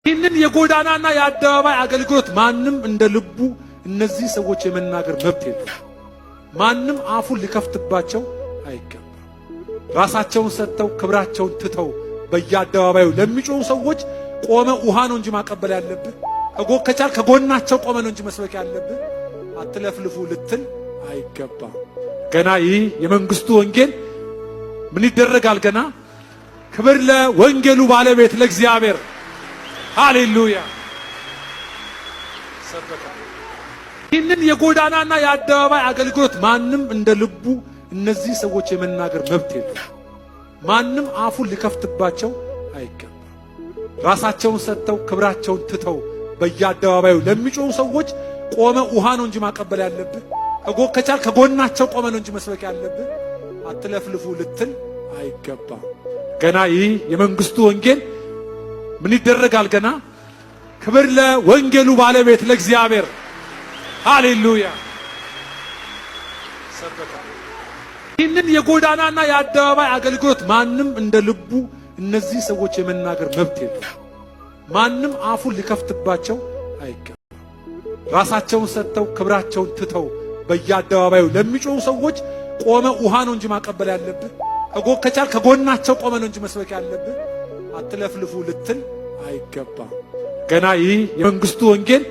ይህንን የጎዳናና የአደባባይ አገልግሎት ማንም እንደ ልቡ እነዚህ ሰዎች የመናገር መብት የለም። ማንም አፉን ሊከፍትባቸው አይገባም። ራሳቸውን ሰጥተው ክብራቸውን ትተው በየአደባባዩ ለሚጮሁ ሰዎች ቆመ ውሃ ነው እንጂ ማቀበል ያለብህ። ከቻል ከጎናቸው ቆመ ነው እንጂ መስበክ ያለብህ። አትለፍልፉ ልትል አይገባም። ገና ይህ የመንግስቱ ወንጌል ምን ይደረጋል? ገና ክብር ለወንጌሉ ባለቤት ለእግዚአብሔር። ሃሌሉያ። ይህንን የጎዳናና የአደባባይ አገልግሎት ማንም እንደ ልቡ እነዚህ ሰዎች የመናገር መብት የለም። ማንም አፉን ሊከፍትባቸው አይገባም። ራሳቸውን ሰጥተው ክብራቸውን ትተው በየአደባባዩ ለሚጮሁ ሰዎች ቆመ ውሃ ነው እንጂ ማቀበል ያለብህ። ከቻል ከጎናቸው ቆመ ነው እንጂ መስበክ ያለብህ። አትለፍልፉ ልትል አይገባም። ገና ይህ የመንግስቱ ወንጌል ምን ይደረጋል? ገና ክብር ለወንጌሉ ባለቤት ለእግዚአብሔር። ሃሌሉያ። ይህንን የጎዳናና የአደባባይ አገልግሎት ማንም እንደ ልቡ እነዚህ ሰዎች የመናገር መብት የለም። ማንም አፉን ሊከፍትባቸው አይገባም። ራሳቸውን ሰጥተው ክብራቸውን ትተው በየአደባባዩ ለሚጮሁ ሰዎች ቆመ ውሃ ነው እንጂ ማቀበል ያለብህ። ከቻል ከጎናቸው ቆመ ነው እንጂ መስበክ ያለብህ። አትለፍልፉ ልትል አይገባም። ገና ይህ የመንግስቱ ወንጌል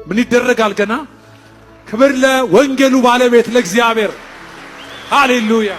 ምን ይደረጋል? ገና ክብር ለወንጌሉ ባለቤት ለእግዚአብሔር። ሃሌሉያ።